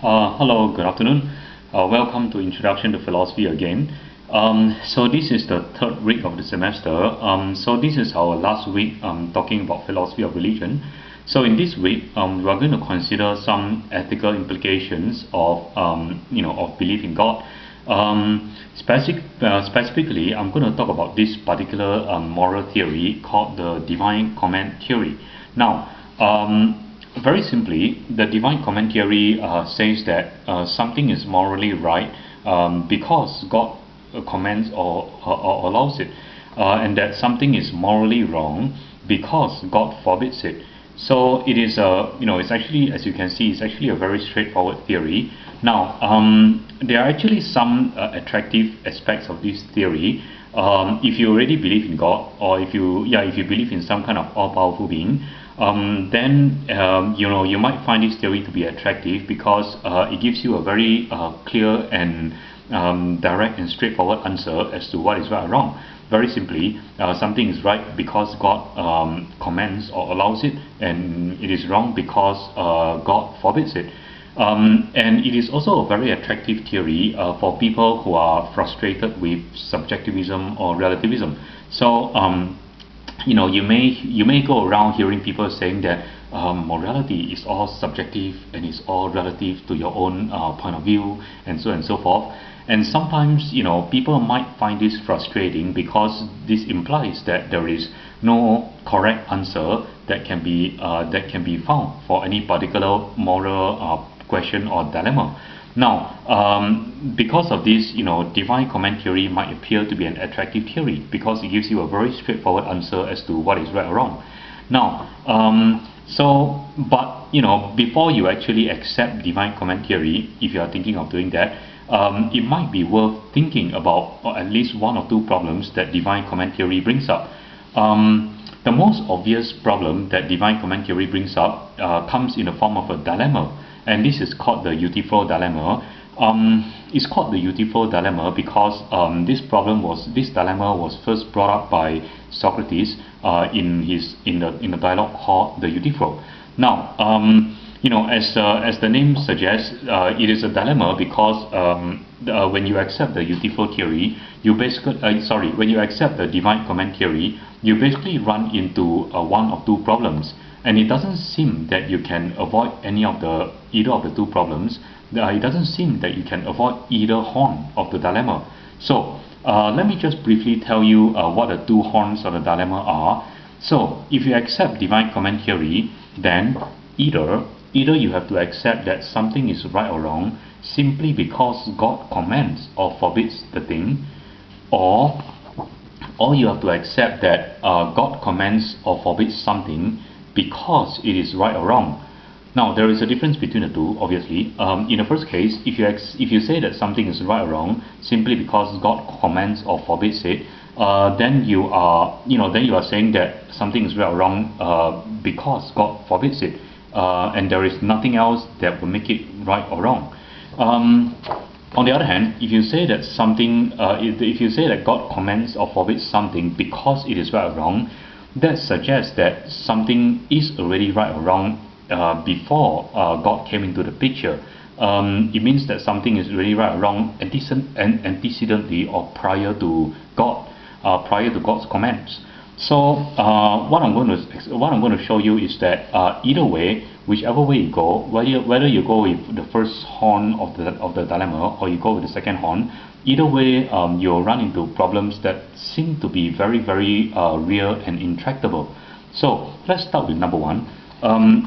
Hello, good afternoon. Welcome to Introduction to Philosophy again. So this is the third week of the semester. So this is our last week talking about philosophy of religion. So in this week, we are going to consider some ethical implications of of belief in God. Specifically, I'm going to talk about this particular moral theory called the divine comment theory. Now, very simply, the divine comment theory says that something is morally right because God commends or allows it, and that something is morally wrong because God forbids it. So it is it's actually, as you can see, it's actually a very straightforward theory. Now, there are actually some attractive aspects of this theory. If you already believe in God, or if you believe in some kind of all-powerful being, then you might find this theory to be attractive because it gives you a very clear and direct and straightforward answer as to what is right or wrong. Very simply, something is right because God commands or allows it, and it is wrong because God forbids it. And it is also a very attractive theory for people who are frustrated with subjectivism or relativism. So you may go around hearing people saying that morality is all subjective and is all relative to your own point of view, and so on and so forth. And sometimes people might find this frustrating because this implies that there is no correct answer that can be found for any particular moral question or dilemma. Now, because of this, divine comment theory might appear to be an attractive theory because it gives you a very straightforward answer as to what is right or wrong. Now, but before you actually accept divine comment theory, if you are thinking of doing that, it might be worth thinking about at least one or two problems that divine comment theory brings up. The most obvious problem that divine comment theory brings up comes in the form of a dilemma, and this is called the Euthyphro dilemma. It's called the Euthyphro dilemma because this dilemma was first brought up by Socrates in the dialogue called the Euthyphro. Now, as the name suggests, it is a dilemma because when you accept the Euthyphro theory, when you accept the divine comment theory, you basically run into one of two problems, and it doesn't seem that you can avoid either of the two problems. It doesn't seem that you can avoid either horn of the dilemma. So let me just briefly tell you what the two horns of the dilemma are. So if you accept divine comment theory, then either you have to accept that something is right or wrong simply because God commands or forbids the thing, or you have to accept that God commands or forbids something because it is right or wrong. Now, there is a difference between the two, obviously. In the first case, if you say that something is right or wrong simply because God commands or forbids it, then you are saying that something is right or wrong because God forbids it, and there is nothing else that will make it right or wrong. On the other hand, if you say that God commands or forbids something because it is right or wrong, that suggests that something is already right or wrong before God came into the picture. It means that something is really right or wrong antecedently or prior to God's commands. So what I'm going to show you is that either way, whichever way you go, whether you go with the first horn of the dilemma or you go with the second horn, either way you'll run into problems that seem to be very, very real and intractable. So let's start with number one.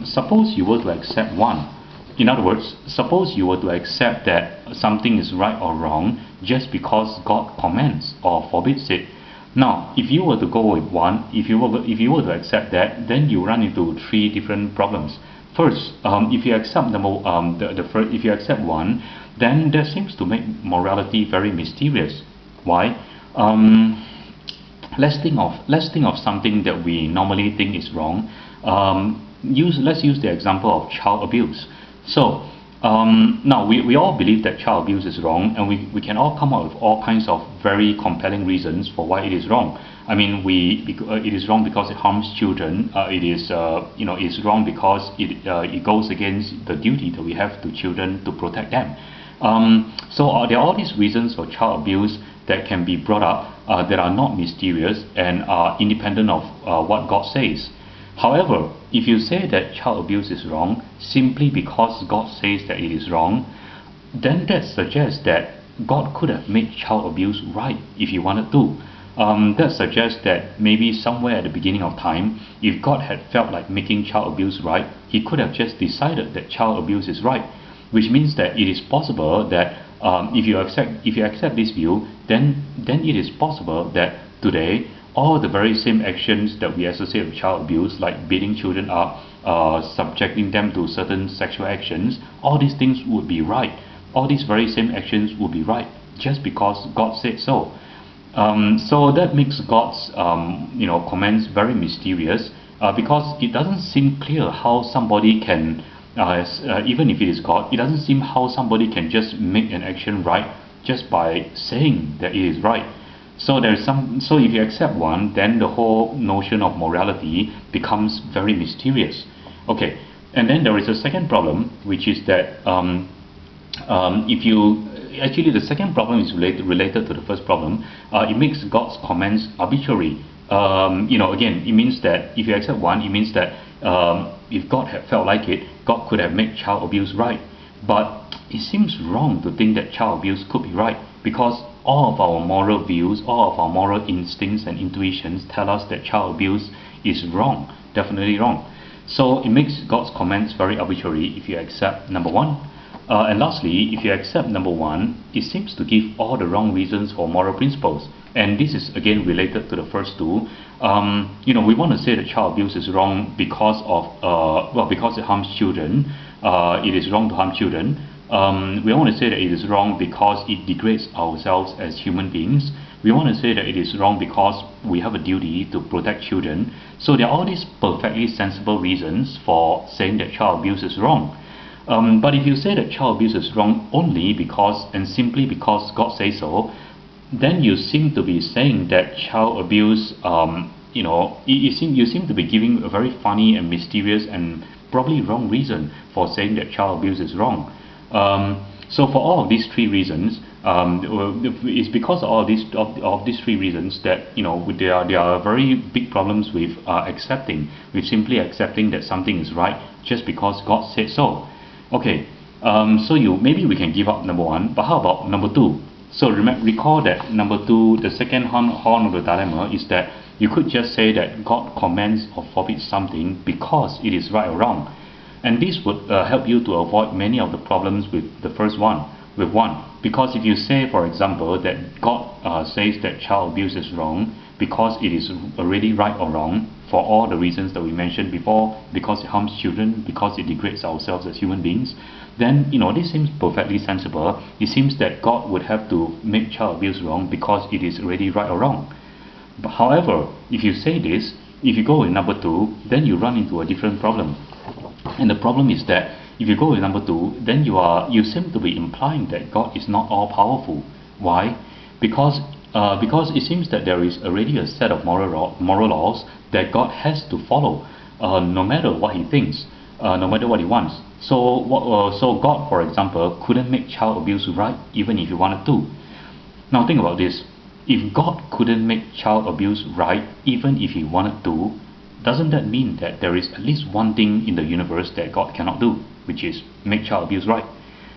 Suppose you were to accept one. In other words, suppose you were to accept that something is right or wrong just because God commands or forbids it. Now, if you were to go with one, if you were to accept that, then you run into three different problems. First, if you accept if you accept one, then that seems to make morality very mysterious. Why? Let's think of something that we normally think is wrong. Let's use the example of child abuse. So Now, we all believe that child abuse is wrong, and we can all come up with all kinds of very compelling reasons for why it is wrong. I mean, it is wrong because it harms children. It is it's wrong because it goes against the duty that we have to children to protect them. So there are all these reasons for child abuse that can be brought up that are not mysterious and are independent of what God says. However, if you say that child abuse is wrong simply because God says that it is wrong, then that suggests that God could have made child abuse right if He wanted to. That suggests that maybe somewhere at the beginning of time, if God had felt like making child abuse right, He could have just decided that child abuse is right, which means that it is possible that if you accept this view, then it is possible that today all the very same actions that we associate with child abuse, like beating children up, subjecting them to certain sexual actions, all these things would be right. All these very same actions would be right just because God said so. So that makes God's comments very mysterious because it doesn't seem clear how somebody can, even if it is God, it doesn't seem how somebody can just make an action right just by saying that it is right. So if you accept one, then the whole notion of morality becomes very mysterious. Okay, and then there is a second problem, which is that the second problem is related to the first problem. It makes God's comments arbitrary. Again, it means that if you accept one, it means that if God had felt like it, God could have made child abuse right. But it seems wrong to think that child abuse could be right, because all of our moral views, all of our moral instincts and intuitions tell us that child abuse is wrong, definitely wrong. So it makes God's comments very arbitrary if you accept number one. And lastly, if you accept number one, it seems to give all the wrong reasons for moral principles. And this is again related to the first two. We want to say that child abuse is wrong because because it harms children. It is wrong to harm children. We want to say that it is wrong because it degrades ourselves as human beings. We want to say that it is wrong because we have a duty to protect children. So there are all these perfectly sensible reasons for saying that child abuse is wrong. But if you say that child abuse is wrong only because and simply because God says so, then you seem to be saying that child abuse, you seem to be giving a very funny and mysterious and probably wrong reason for saying that child abuse is wrong. So for all of these three reasons, it's because of all of these three reasons that there are very big problems with simply accepting that something is right just because God said so. Okay, so maybe we can give up number one, but how about number two? So recall that number two, the second horn of the dilemma, is that you could just say that God commands or forbids something because it is right or wrong. And this would help you to avoid many of the problems with the first one, because if you say, for example, that God says that child abuse is wrong because it is already right or wrong for all the reasons that we mentioned before, because it harms children, because it degrades ourselves as human beings, then this seems perfectly sensible. It seems that God would have to make child abuse wrong because it is already right or wrong. But however, if you say this, if you go with number two, then you run into a different problem. And the problem is that if you go with number two, then you seem to be implying that God is not all powerful. Why? Because it seems that there is already a set of moral laws that God has to follow, no matter what He thinks, no matter what He wants. So God, for example, couldn't make child abuse right even if He wanted to. Now think about this. If God couldn't make child abuse right even if He wanted to, doesn't that mean that there is at least one thing in the universe that God cannot do, which is make child abuse right?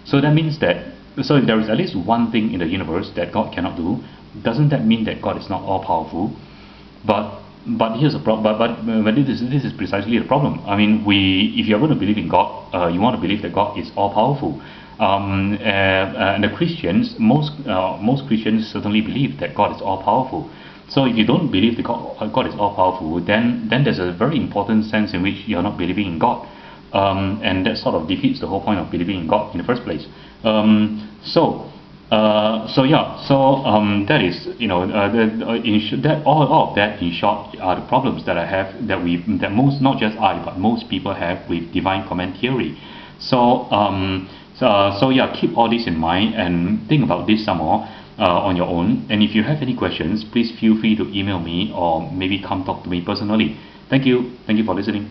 So that means that, so if there is at least one thing in the universe that God cannot do, doesn't that mean that God is not all powerful? But here's a problem. But this is precisely the problem. I mean, if you're going to believe in God, you want to believe that God is all powerful. And the Christians, most Christians certainly believe that God is all powerful. So if you don't believe that God is all powerful, then there's a very important sense in which you're not believing in God, and that sort of defeats the whole point of believing in God in the first place. That is, all of that in short are the problems that I have, not just I, but most people have with divine comment theory. So So yeah, keep all this in mind and think about this some more on your own. And if you have any questions, please feel free to email me or maybe come talk to me personally. Thank you for listening.